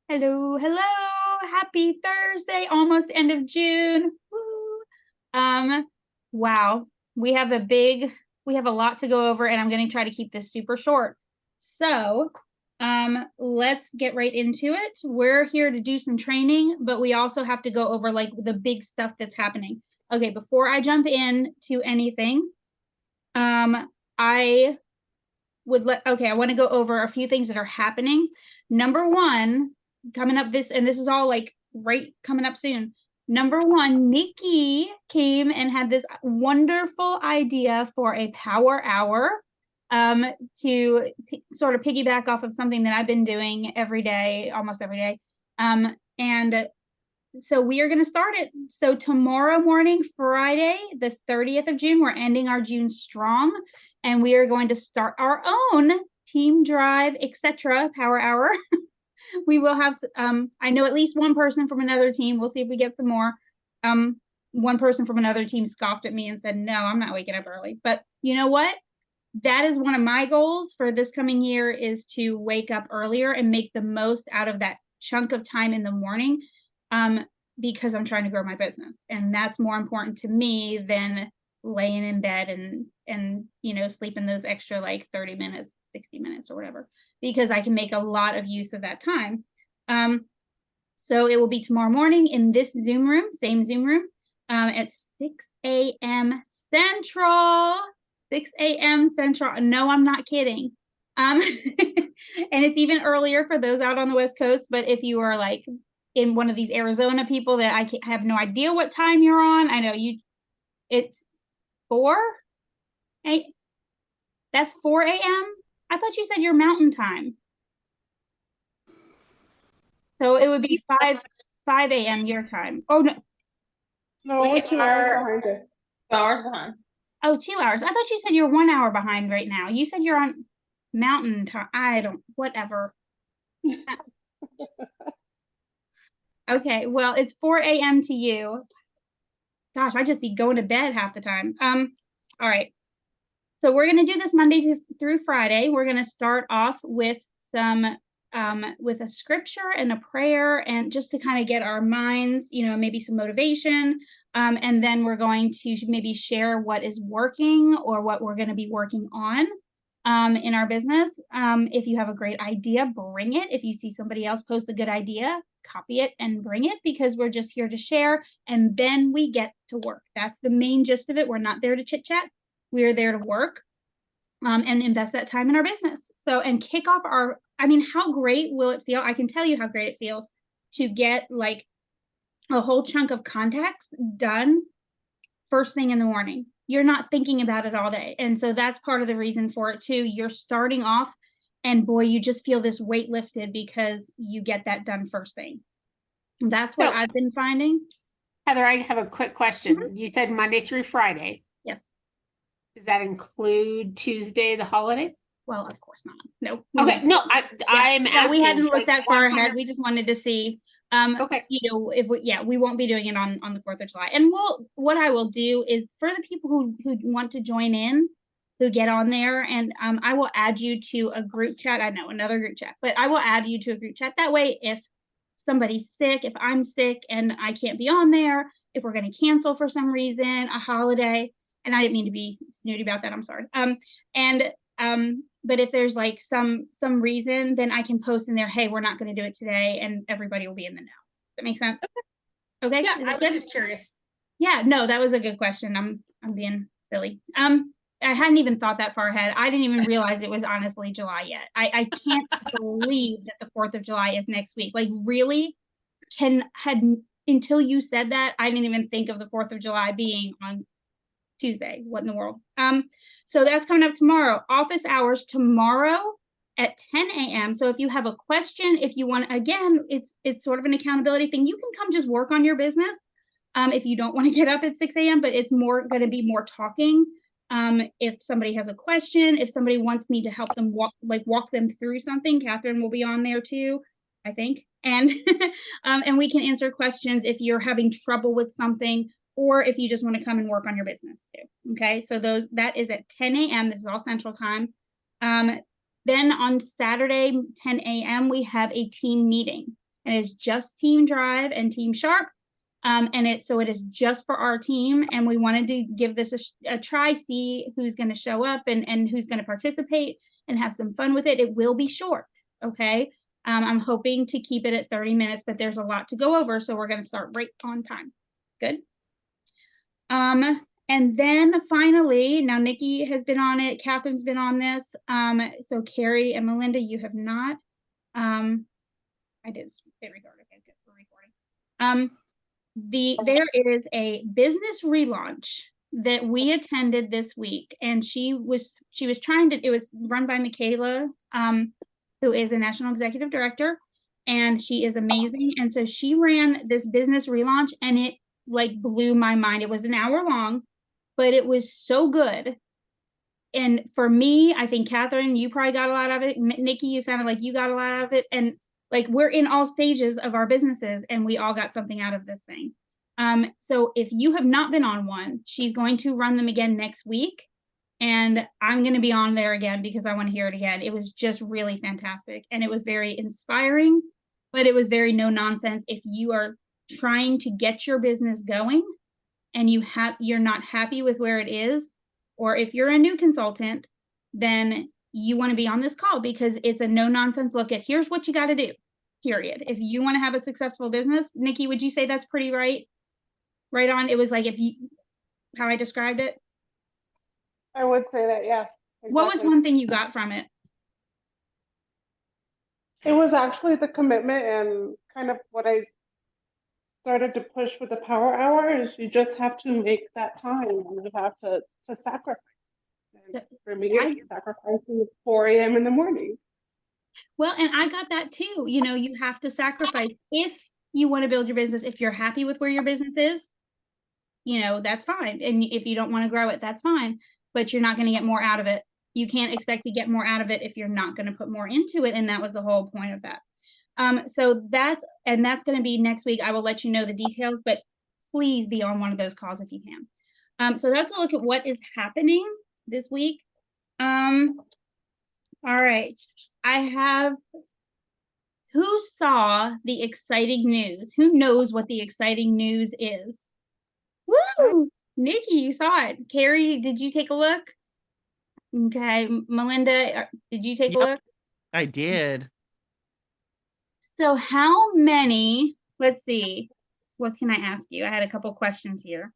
Hello, hello. Happy Thursday, almost end of June. Woo. Wow. We have a lot to go over and I'm going to try to keep this super short. So, let's get right into it. We're here to do some training, but we also have to go over like the big stuff that's happening. Okay, before I jump in to anything, I want to go over a few things that are happening. Number one, coming up this is all like right coming up soon. Number one, Nikki came and had this wonderful idea for a power hour to sort of piggyback off of something that I've been doing every day, almost every day. And so we are going to start it. So tomorrow morning, Friday, the 30th of June, we're ending our June strong, and we are going to start our own Team Drive, etc. Power Hour. We will have, I know at least one person from another team. We'll see if we get some more. One person from another team scoffed at me and said, no, I'm not waking up early. But you know what? That is one of my goals for this coming year, is to wake up earlier and make the most out of that chunk of time in the morning, because I'm trying to grow my business. And that's more important to me than laying in bed and sleeping those extra like 30 minutes, 60 minutes or whatever, because I can make a lot of use of that time. So it will be tomorrow morning in this Zoom room, same Zoom room, at 6 a.m. Central. 6 a.m. Central. No, I'm not kidding. And it's even earlier for those out on the West Coast. But if you are like in one of these Arizona people that I have no idea what time you're on, I know it's 4 8. That's 4 a.m. I thought you said your mountain time. So it would be 5 a.m. your time. Oh no. No, we're 2 hours behind you. 2 hours behind. Oh, 2 hours. I thought you said you're 1 hour behind right now. You said you're on mountain time. I don't, whatever. Okay, well, it's 4 a.m. to you. Gosh, I just be going to bed half the time. All right. So we're going to do this Monday through Friday. We're going to start off with with a scripture and a prayer, and just to kind of get our minds, maybe some motivation. And then we're going to maybe share what is working or what we're going to be working on in our business. If you have a great idea, bring it. If you see somebody else post a good idea, copy it and bring it, because we're just here to share, and then we get to work. That's the main gist of it. We're not there to chit chat. We're there to work and invest that time in our business. So, and kick off how great will it feel? I can tell you how great it feels to get like a whole chunk of contacts done first thing in the morning. You're not thinking about it all day. And so that's part of the reason for it too. You're starting off, and boy, you just feel this weight lifted because you get that done first thing. That's what I've been finding. Heather, I have a quick question. You said Monday through Friday. Yes. Does that include Tuesday, the holiday? Well, of course not. No. Okay. No, I'm asking. We hadn't looked that far ahead. We just wanted to see. Okay. If we won't be doing it on the 4th of July. And what I will do is, for the people who want to join in, who get on there, and I will add you to a group chat. I know, another group chat, but I will add you to a group chat. That way, if somebody's sick, if I'm sick and I can't be on there, if we're going to cancel for some reason, a holiday, and I didn't mean to be snooty about that, I'm sorry. But if there's like some reason, then I can post in there, hey, we're not going to do it today, and everybody will be in the know. Does that make sense? Okay. Yeah, I was just curious. Yeah, no, that was a good question. I'm being silly. I hadn't even thought that far ahead. I didn't even realize it was honestly July yet. I can't believe that the 4th of July is next week. Like, really? Until you said that, I didn't even think of the 4th of July being on Tuesday. What in the world? So that's coming up tomorrow. Office hours tomorrow at 10 a.m. So if you have a question, if you want, again, it's sort of an accountability thing. You can come just work on your business if you don't want to get up at 6 a.m., but it's more going to be more talking. If somebody has a question, if somebody wants me to help them walk them through something, Catherine will be on there too, I think. And and we can answer questions if you're having trouble with something, or if you just want to come and work on your business too. Okay, so that is at 10 a.m. This is all Central Time. Then on Saturday, 10 a.m., we have a team meeting. and it's just Team Drive and Team Sharp. And it is just for our team, and we wanted to give this a try, see who's going to show up and who's going to participate and have some fun with it. It will be short, okay? I'm hoping to keep it at 30 minutes, but there's a lot to go over, so we're going to start right on time. Good. And then finally, now Nikki has been on it, Catherine's been on this. So Carrie and Melinda, you have not. I did hit record. Okay, good for recording. There is a business relaunch that we attended this week, and she was trying to, it was run by Michaela, who is a national executive director, and she is amazing. And so she ran this business relaunch, and it like blew my mind. It was an hour long, but it was so good. And for me, I think Catherine, you probably got a lot out of it. Nikki, you sounded like you got a lot out of it. And like, we're in all stages of our businesses, and we all got something out of this thing. So if you have not been on one, she's going to run them again next week. And I'm going to be on there again because I want to hear it again. It was just really fantastic. And it was very inspiring, but it was very no nonsense. If you are trying to get your business going and you're not happy with where it is, or if you're a new consultant, then you want to be on this call, because it's a no nonsense look at here's what you got to do, period. If you want to have a successful business. Nikki, would you say that's pretty right on? It was like, how I described it. I would say that, yeah. Exactly. What was one thing you got from it? It was actually the commitment, and kind of what I started to push with the power hour is you just have to make that time. You have to sacrifice. And for me, it's sacrificing at 4 a.m. in the morning. Well, and I got that too. You know, you have to sacrifice if you want to build your business. If you're happy with where your business is, you know, that's fine. And if you don't want to grow it, that's fine. But you're not going to get more out of it. You can't expect to get more out of it if you're not going to put more into it. And that was the whole point of that. So that's going to be next week. I will let you know the details, but please be on one of those calls if you can. So that's a look at what is happening this week. All right. Who saw the exciting news? Who knows what the exciting news is? Woo! Nikki, you saw it. Carrie, did you take a look? Okay. Melinda, did you take a look? I did. So how many, let's see, what can I ask you? I had a couple questions here.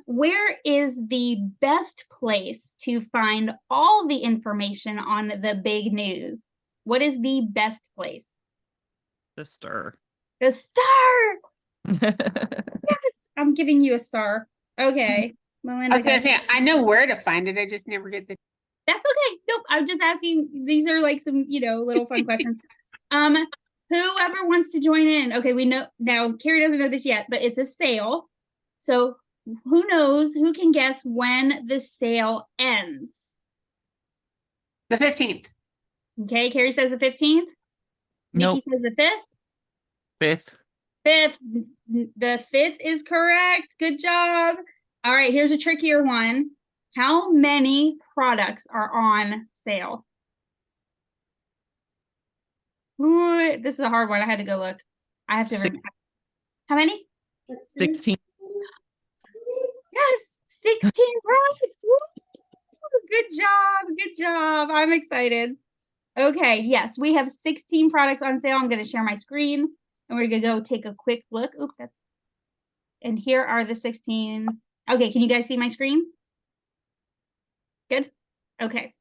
Where is the best place to find all the information on the big news? What is the best place? The Star. The Star! Yes, I'm giving you a star. Okay. Melinda, I was going to say, I know where to find it. I just never get the. That's okay. Nope. I'm just asking. These are like some, little fun questions. Whoever wants to join in. Okay, we know now. Carrie doesn't know this yet, but it's a sale. So who knows? Who can guess when the sale ends? The 15th. Okay, Carrie says the 15th. Nope. Nikki says the 5th. 5th. 5th. The 5th is correct. Good job. All right, here's a trickier one. How many products are on sale? Ooh, this is a hard one. I had to go look. I have to remember. How many? 16. Yes, 16 products. Woo! Good job. Good job. I'm excited. Okay, yes, we have 16 products on sale. I'm going to share my screen, and we're going to go take a quick look. Oops, and here are the 16. Okay, can you guys see my screen? Good. Okay.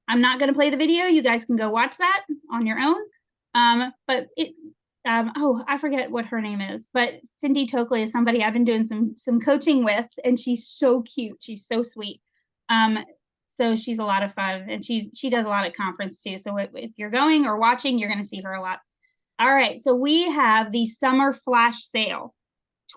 I'm not going to play the video. You guys can go watch that on your own. But I forget what her name is, but Cindy Tokley is somebody I've been doing some coaching with, and she's so cute. She's so sweet. So she's a lot of fun, and she does a lot of conference too. So if you're going or watching, you're going to see her a lot. All right. So we have the summer flash sale,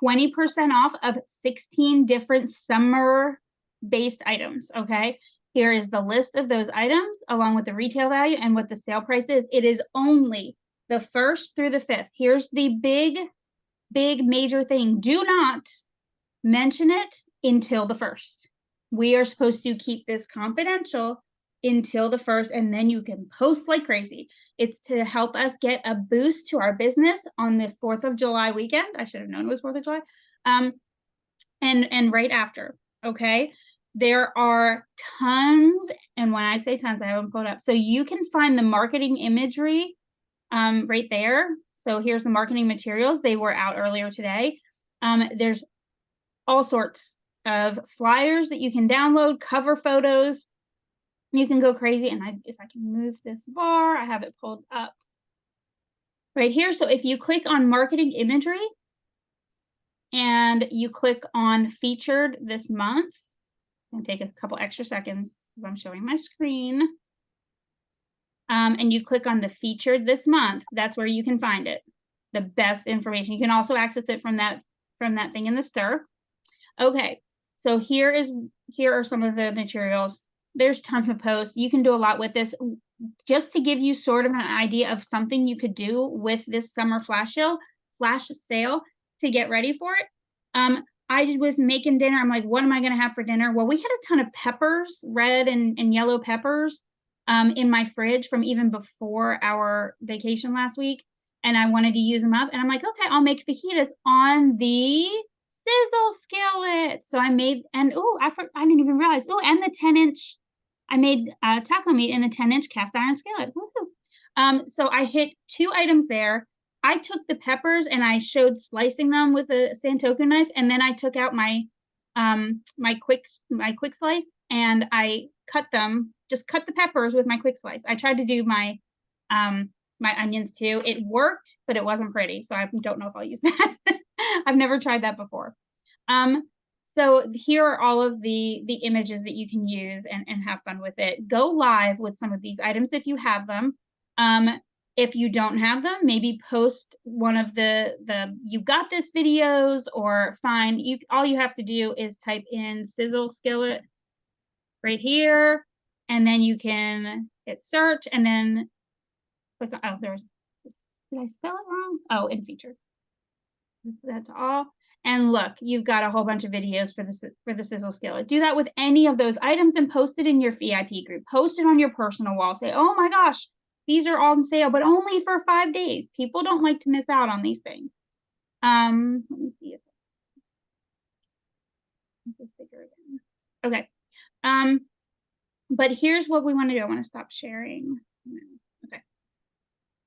20% off of 16 different summer based items. Okay. Here is the list of those items along with the retail value and what the sale price is. It is only the 1st through the 5th. Here's the big major thing. Do not mention it until the 1st. We are supposed to keep this confidential until the 1st, and then you can post like crazy. It's to help us get a boost to our business on the 4th of July weekend. I should have known it was 4th of July. And right after, okay? There are tons, and when I say tons, I haven't pulled up. So you can find the marketing imagery right there. So here's the marketing materials. They were out earlier today. There's all sorts of flyers that you can download, cover photos. You can go crazy. And if I can move this bar, I have it pulled up right here. So if you click on marketing imagery and you click on featured this month, and take a couple extra seconds because I'm showing my screen. And you click on the featured this month, that's where you can find it. The best information. You can also access it from that thing in the stir. Okay, so here are some of the materials. There's tons of posts. You can do a lot with this. Just to give you sort of an idea of something you could do with this summer flash sale to get ready for it. I was making dinner. I'm like, what am I going to have for dinner? Well, we had a ton of peppers, red and yellow peppers in my fridge from even before our vacation last week. And I wanted to use them up. And I'm like, okay, I'll make fajitas on the sizzle skillet. So I made, and I didn't even realize, and the 10-inch, I made taco meat in a 10-inch cast iron skillet. Woohoo. So I hit 2 items there. I took the peppers and I showed slicing them with a Santoku knife, and then I took out my my quick slice and I cut them. Just cut the peppers with my quick slice. I tried to do my my onions too. It worked, but it wasn't pretty, so I don't know if I'll use that. I've never tried that before. So here are all of the images that you can use and have fun with it. Go live with some of these items if you have them. If you don't have them, maybe post one of the you got this videos, or find you. All you have to do is type in sizzle skillet right here, and then you can hit search, and then click on, did I spell it wrong? Oh, in featured. That's all. And look, you've got a whole bunch of videos for the sizzle skillet. Do that with any of those items and post it in your VIP group. Post it on your personal wall. Say, oh my gosh, these are on sale, but only for 5 days. People don't like to miss out on these things. Let me see if this bigger again. Okay. But here's what we want to do. I want to stop sharing. Okay.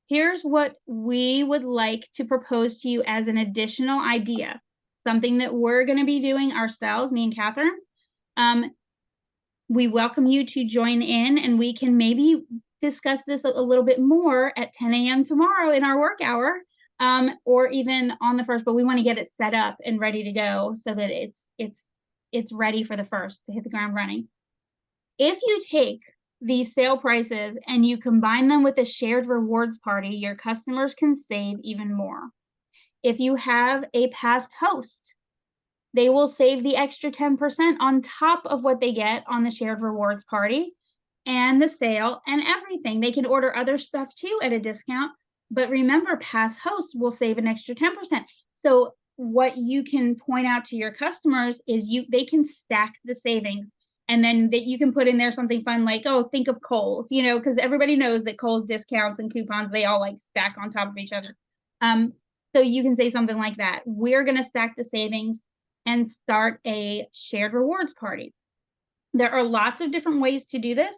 Here's what we would like to propose to you as an additional idea. Something that we're going to be doing ourselves, me and Catherine. We welcome you to join in, and we can maybe discuss this a little bit more at 10 a.m. tomorrow in our work hour, or even on the 1st, but we want to get it set up and ready to go so that it's ready for the 1st to hit the ground running. If you take these sale prices and you combine them with a shared rewards party, your customers can save even more. If you have a past host, they will save the extra 10% on top of what they get on the shared rewards party and the sale and everything. They can order other stuff too at a discount, but remember, past hosts will save an extra 10%. So what you can point out to your customers is they can stack the savings, and then that you can put in there something fun like, oh, think of Kohl's, because everybody knows that Kohl's discounts and coupons, they all like stack on top of each other. So you can say something like that. We're going to stack the savings and start a shared rewards party. There are lots of different ways to do this.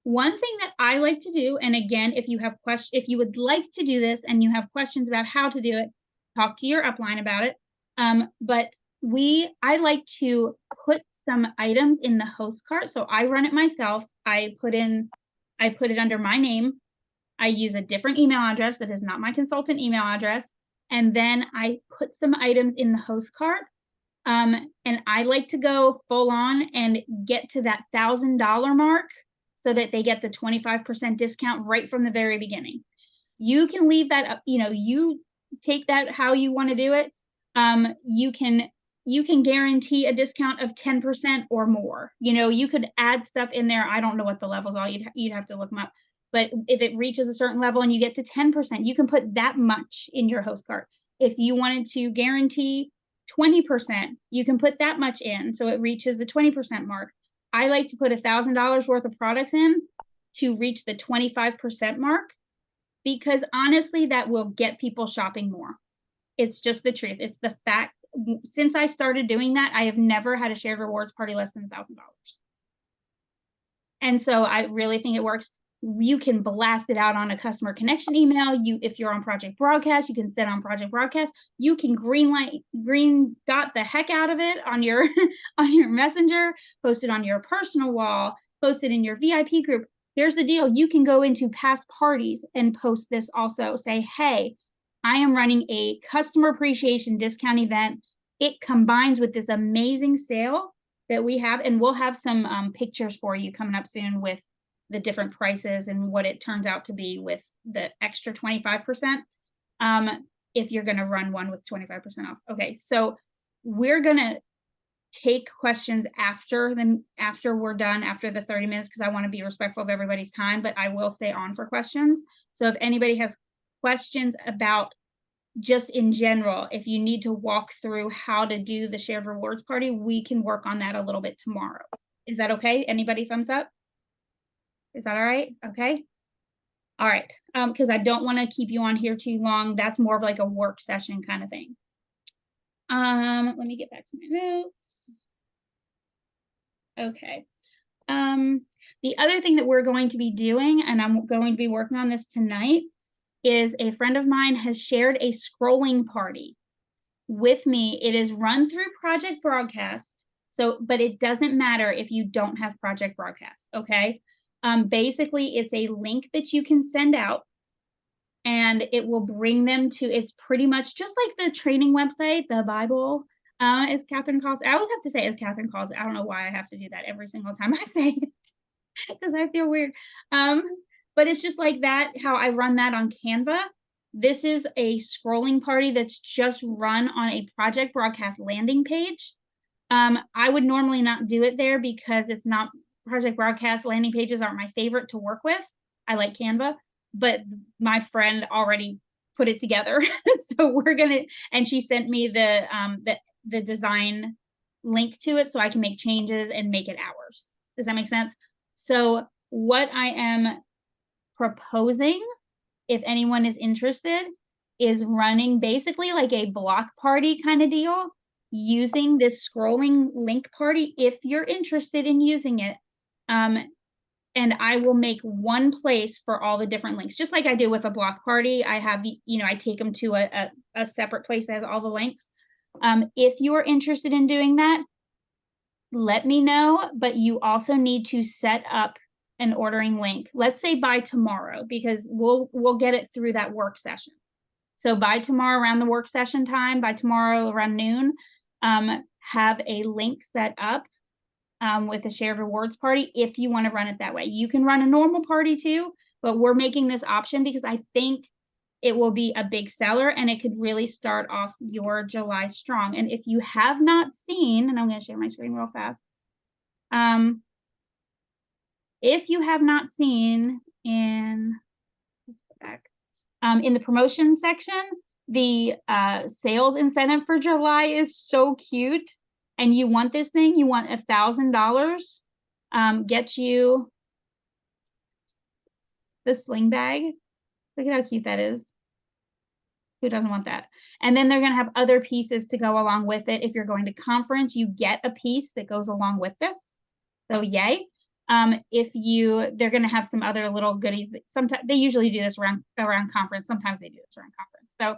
One thing that I like to do, and again, if you would like to do this and you have questions about how to do it, talk to your upline about it. But I like to put some items in the host cart. So I run it myself. I put it under my name. I use a different email address that is not my consultant email address. And then I put some items in the host cart. And I like to go full on and get to that $1,000 mark so that they get the 25% discount right from the very beginning. You can leave that up, you take that how you want to do it. You can guarantee a discount of 10% or more. You could add stuff in there. I don't know what the levels are. You'd have to look them up. But if it reaches a certain level and you get to 10%, you can put that much in your host cart. If you wanted to guarantee 20%, you can put that much in so it reaches the 20% mark. I like to put $1,000 worth of products in to reach the 25% mark, because honestly, that will get people shopping more. It's just the truth. It's the fact. Since I started doing that, I have never had a shared rewards party less than $1,000. And so I really think it works. You can blast it out on a customer connection email. If you're on Project Broadcast, you can set on Project Broadcast. You can green dot the heck out of it on your on your messenger, post it on your personal wall, post it in your VIP group. Here's the deal. You can go into past parties and post this also. Say, hey, I am running a customer appreciation discount event. It combines with this amazing sale that we have, and we'll have some pictures for you coming up soon with the different prices and what it turns out to be with the extra 25%. If you're going to run one with 25% off. Okay, so we're going to take questions after we're done, after the 30 minutes, because I want to be respectful of everybody's time, but I will stay on for questions. So if anybody has questions about just in general, if you need to walk through how to do the shared rewards party, we can work on that a little bit tomorrow. Is that okay? Anybody thumbs up? Is that all right? Okay. All right. Because I don't want to keep you on here too long. That's more of like a work session kind of thing. Let me get back to my notes. Okay. The other thing that we're going to be doing, and I'm going to be working on this tonight, is a friend of mine has shared a scrolling party with me. It is run through Project Broadcast. So, but it doesn't matter if you don't have Project Broadcast, okay? Basically, it's a link that you can send out, and it will bring them to, it's pretty much just like the training website, the Bible, as Catherine calls it. I always have to say as Catherine calls it. I don't know why I have to do that every single time I say it, because I feel weird. But it's just like that, how I run that on Canva. This is a scrolling party that's just run on a Project Broadcast landing page. I would normally not do it there because it's not, Project Broadcast landing pages aren't my favorite to work with. I like Canva, but my friend already put it together. So we're gonna, and she sent me the design link to it so I can make changes and make it ours. Does that make sense? So what I am proposing, if anyone is interested, is running basically like a block party kind of deal, using this scrolling link party if you're interested in using it. And I will make one place for all the different links, just like I do with a block party. I have the, I take them to a separate place that has all the links. If you are interested in doing that, let me know, but you also need to set up an ordering link, let's say by tomorrow, because we'll get it through that work session. So by tomorrow around the work session time, by tomorrow around noon, have a link set up with a shared rewards party if you want to run it that way. You can run a normal party too, but we're making this option because I think it will be a big seller and it could really start off your July strong. And if you have not seen, and I'm going to share my screen real fast. If you have not seen in the promotion section, the sales incentive for July is so cute. And you want this thing, you want $1,000, get you the sling bag. Look at how cute that is. Who doesn't want that? And then they're going to have other pieces to go along with it. If you're going to conference, you get a piece that goes along with this. So yay. They're going to have some other little goodies that sometimes they usually do this around conference. Sometimes they do this around conference. So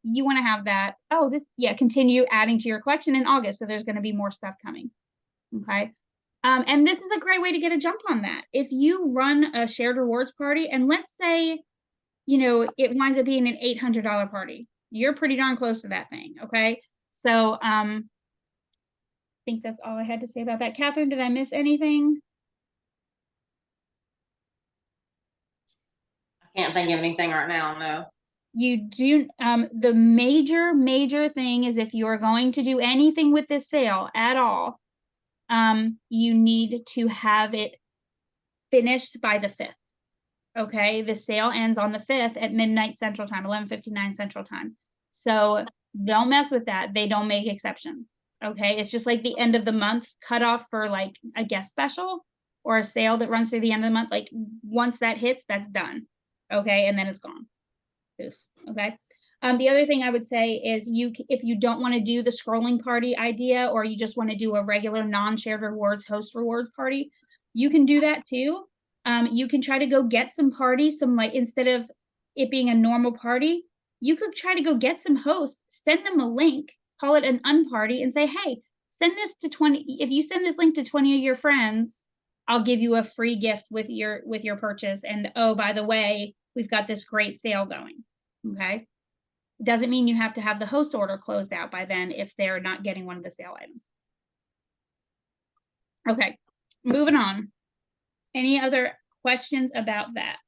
you want to have that. Oh, continue adding to your collection in August. So there's going to be more stuff coming. Okay. And this is a great way to get a jump on that. If you run a shared rewards party, and let's say, it winds up being an $800 party, you're pretty darn close to that thing. Okay. So, I think that's all I had to say about that. Catherine, did I miss anything? Can't think of anything right now, no. You do, the major thing is if you are going to do anything with this sale at all, you need to have it finished by the 5th. Okay, the sale ends on the 5th at midnight Central Time, 11:59 Central Time. So don't mess with that. They don't make exceptions. Okay, it's just like the end of the month cutoff for like a guest special or a sale that runs through the end of the month. Like once that hits, that's done. Okay, and then it's gone. Poof. Okay. The other thing I would say is if you don't want to do the scrolling party idea, or you just want to do a regular non-shared rewards host rewards party, you can do that too. You can try to go get some parties, instead of it being a normal party, you could try to go get some hosts, send them a link, call it an unparty, and say, hey, send this to 20. If you send this link to 20 of your friends, I'll give you a free gift with your purchase. And oh, by the way, we've got this great sale going. Okay. Doesn't mean you have to have the host order closed out by then if they're not getting one of the sale items. Okay, moving on. Any other questions about that?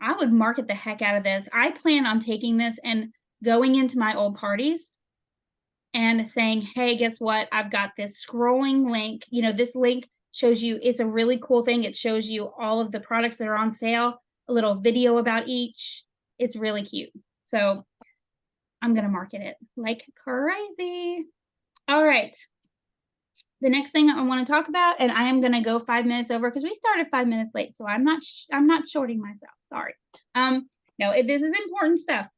I would market the heck out of this. I plan on taking this and going into my old parties and saying, hey, guess what? I've got this scrolling link. You know, this link shows you, it's a really cool thing. It shows you all of the products that are on sale, a little video about each. It's really cute. So I'm going to market it like crazy. All right. The next thing I want to talk about, and I am going to go 5 minutes over because we started 5 minutes late, so I'm not shorting myself. Sorry. No, this is important stuff.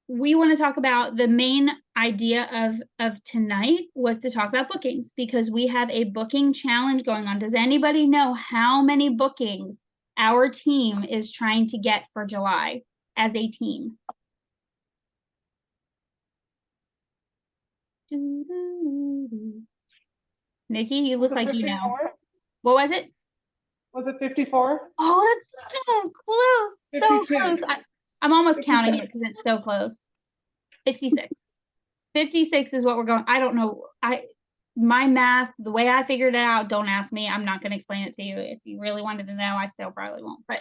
We want to talk about the main idea of tonight was to talk about bookings because we have a booking challenge going on. Does anybody know how many bookings our team is trying to get for July as a team? Nikki, you look like you know. What was it? Was it 54? Oh, that's so close. So 52. close. I'm almost counting it because it's so close. 56. 56 is what we're going. I don't know. My math, the way I figured it out, don't ask me. I'm not going to explain it to you. If you really wanted to know, I still probably won't. But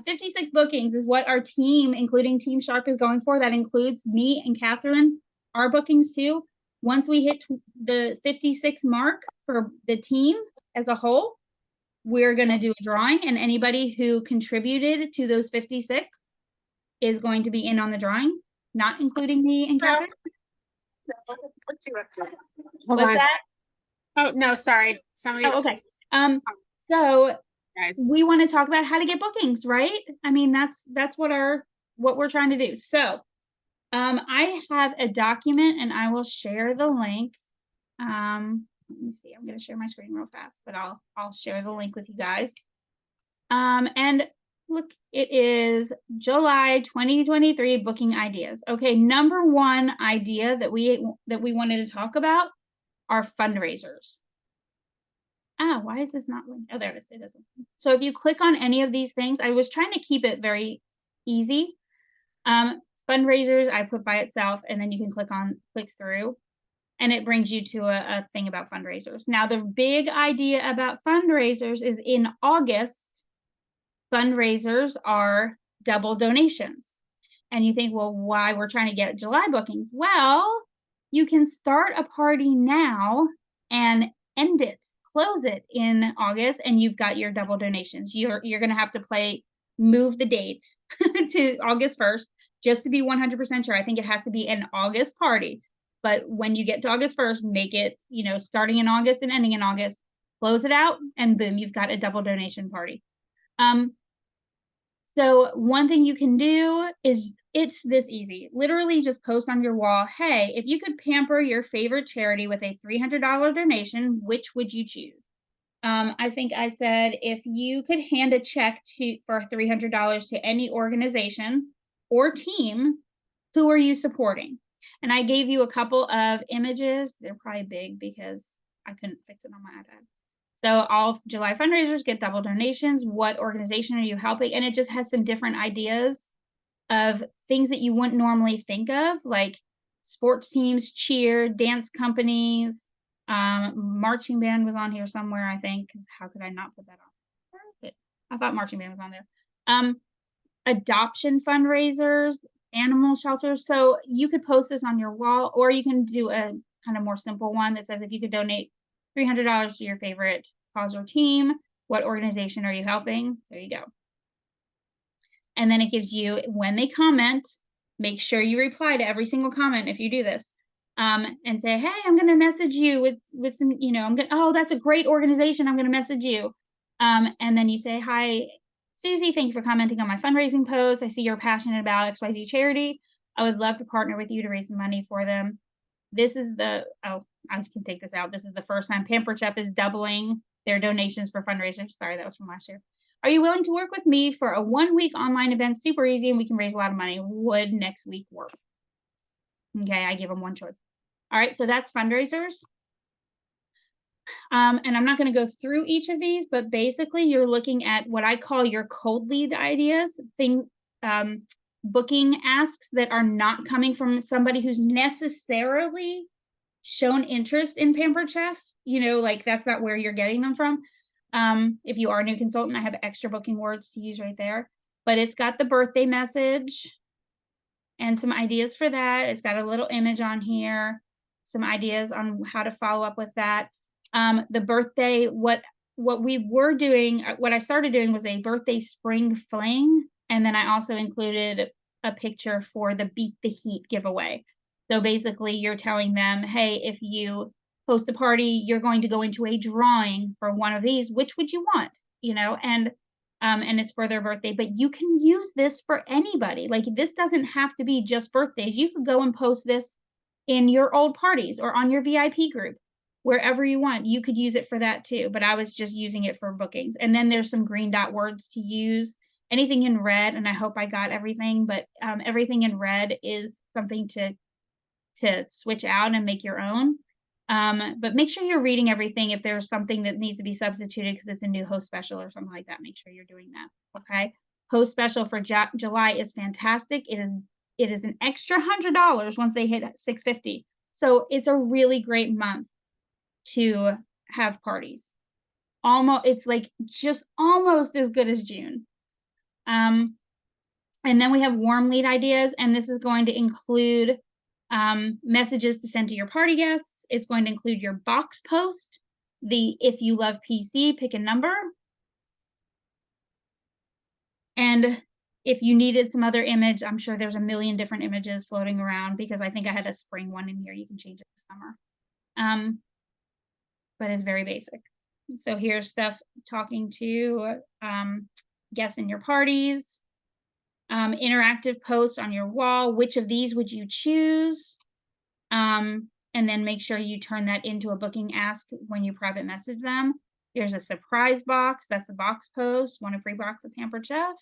56 bookings is what our team, including Team Sharp, is going for. That includes me and Catherine, our bookings too. Once we hit the 56 mark for the team as a whole, we're going to do a drawing, and anybody who contributed to those 56 is going to be in on the drawing, not including me and Catherine. Hold What's on. that? Oh, no, sorry. Somebody. Oh, okay. So Guys. we want to talk about how to get bookings, right? I mean, that's what we're trying to do. So I have a document and I will share the link. Let me see, I'm going to share my screen real fast, but I'll share the link with you guys. And look, it is July 2023 booking ideas. Okay, number one idea that we wanted to talk about are fundraisers. Why is this not linked? Oh, there it is. It isn't. So if you click on any of these things, I was trying to keep it very easy. Fundraisers, I put by itself, and then you can click through, and it brings you to a thing about fundraisers. Now, the big idea about fundraisers is in August, fundraisers are double donations. And you think, well, why we're trying to get July bookings? Well, you can start a party now and end it, close it in August, and you've got your double donations. You're going to have to move the date to August 1st, just to be 100% sure. I think it has to be an August party. But when you get to August 1st, make it, starting in August and ending in August, close it out, and boom, you've got a double donation party. So one thing you can do is, it's this easy. Literally just post on your wall, hey, if you could pamper your favorite charity with a $300 donation, which would you choose? I think I said, if you could hand a check for $300 to any organization or team, who are you supporting? And I gave you a couple of images. They're probably big because I couldn't fix it on my iPad. So all July fundraisers get double donations. What organization are you helping? And it just has some different ideas of things that you wouldn't normally think of, like sports teams, cheer, dance companies, marching band was on here somewhere, I think, because how could I not put that on? Where is it? I thought marching band was on there. Adoption fundraisers, animal shelters. So you could post this on your wall, or you can do a kind of more simple one that says, if you could donate $300 to your favorite cause or team, what organization are you helping? There you go. And then it gives you, when they comment, make sure you reply to every single comment if you do this. and say, hey, I'm going to message you with some, oh, that's a great organization. I'm going to message you. And then you say, hi, Susie, thank you for commenting on my fundraising post. I see you're passionate about XYZ charity. I would love to partner with you to raise some money for them. This is I can take this out. This is the first time Pampered Chef is doubling their donations for fundraisers. Sorry, that was from last year. Are you willing to work with me for a 1-week online event? Super easy, and we can raise a lot of money. Would next week work? Okay, I give them one choice. All right, so that's fundraisers. And I'm not going to go through each of these, but basically you're looking at what I call your cold lead ideas, booking asks that are not coming from somebody who's necessarily shown interest in Pampered Chef. Like that's not where you're getting them from. If you are a new consultant, I have extra booking words to use right there, but it's got the birthday message and some ideas for that. It's got a little image on here, some ideas on how to follow up with that. The birthday, what we were doing, what I started doing was a birthday spring fling. And then I also included a picture for the Beat the Heat giveaway. So basically you're telling them, hey, if you host a party, you're going to go into a drawing for one of these, which would you want, and it's for their birthday, but you can use this for anybody. Like this doesn't have to be just birthdays. You could go and post this in your old parties or on your VIP group, wherever you want. You could use it for that too, but I was just using it for bookings. And then there's some green dot words to use, anything in red. And I hope I got everything, but everything in red is something to switch out and make your own. But make sure you're reading everything. If there's something that needs to be substituted because it's a new host special or something like that, make sure you're doing that. Okay. Host special for July is fantastic. It is an extra $100 once they hit $650. So it's a really great month to have parties. It's like just almost as good as June. And then we have warm lead ideas, and this is going to include messages to send to your party guests. It's going to include your box post, if you love PC, pick a number. And if you needed some other image, I'm sure there's a million different images floating around because I think I had a spring one in here. You can change it to summer. But it's very basic. So here's stuff talking to guests in your parties. Interactive posts on your wall. Which of these would you choose? And then make sure you turn that into a booking ask when you private message them. There's a surprise box. That's the box post. Want a free box of Pampered Chef?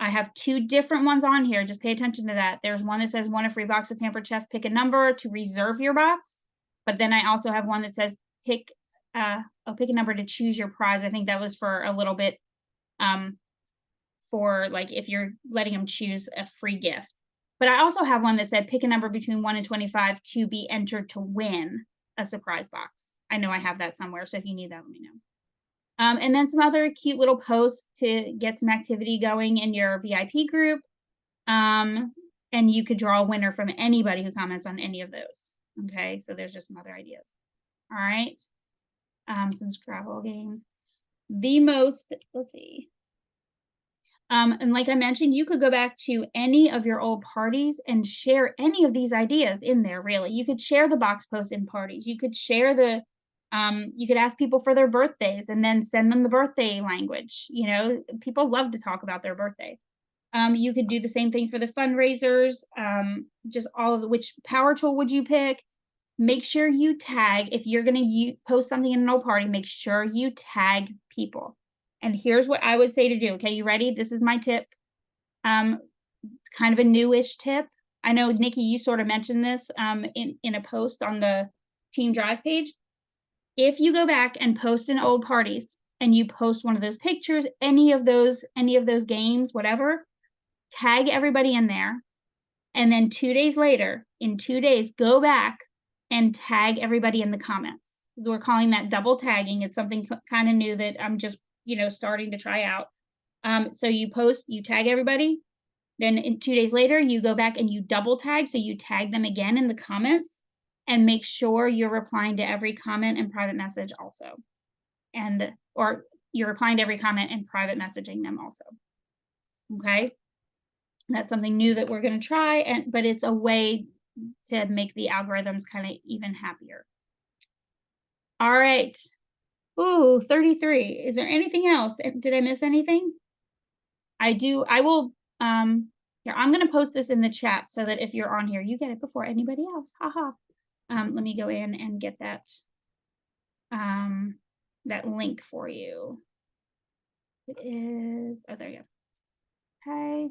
I have 2 different ones on here. Just pay attention to that. There's one that says want a free box of Pampered Chef. Pick a number to reserve your box. But then I also have one that says pick a number to choose your prize. I think that was for a little bit for like if you're letting them choose a free gift. But I also have one that said pick a number between 1 and 25 to be entered to win a surprise box. I know I have that somewhere, so if you need that, let me know. And then some other cute little posts to get some activity going in your VIP group. And you could draw a winner from anybody who comments on any of those. Okay, so there's just some other ideas. All right. Some Scrabble games. Let's see. And like I mentioned, you could go back to any of your old parties and share any of these ideas in there, really. You could share the box posts in parties. You could share you could ask people for their birthdays and then send them the birthday language. People love to talk about their birthday. You could do the same thing for the fundraisers, just all of which power tool would you pick? Make sure you tag, if you're going to post something in an old party, make sure you tag people. And here's what I would say to do. Okay, you ready? This is my tip. It's kind of a newish tip. I know, Nikki, you sort of mentioned this in a post on the Team Drive page. If you go back and post in old parties and you post one of those pictures, any of those games, whatever, tag everybody in there. And then 2 days later, in 2 days, go back and tag everybody in the comments. We're calling that double tagging. It's something kind of new that I'm just, starting to try out. So you post, you tag everybody. Then 2 days later, you go back and you double tag. So you tag them again in the comments and make sure you're replying to every comment and private message also. Or you're replying to every comment and private messaging them also. Okay. That's something new that we're going to try, but it's a way to make the algorithms kind of even happier. All right. Ooh, 33. Is there anything else? Did I miss anything? I will, here, I'm gonna post this in the chat so that if you're on here, you get it before anybody else. Haha. Let me go in and get that link for you. It is, oh, there you go. Okay.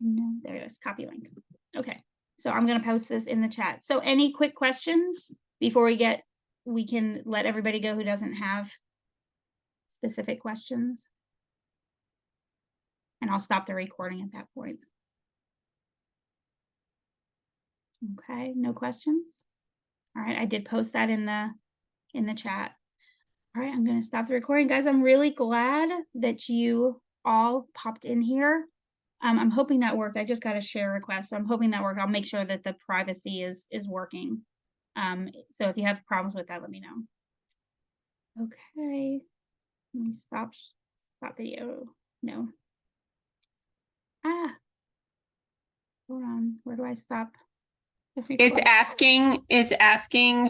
No, there it is, copy link. Okay, so I'm gonna post this in the chat. So any quick questions before we can let everybody go who doesn't have specific questions? And I'll stop the recording at that point. Okay, no questions? All right, I did post that in the chat. All right, I'm gonna stop the recording. Guys, I'm really glad that you all popped in here. I'm hoping that worked. I just got a share request, so I'm hoping that worked. I'll make sure that the privacy is working. So if you have problems with that, let me know. Okay, let me stop video. No. Hold on, where do I stop? It's asking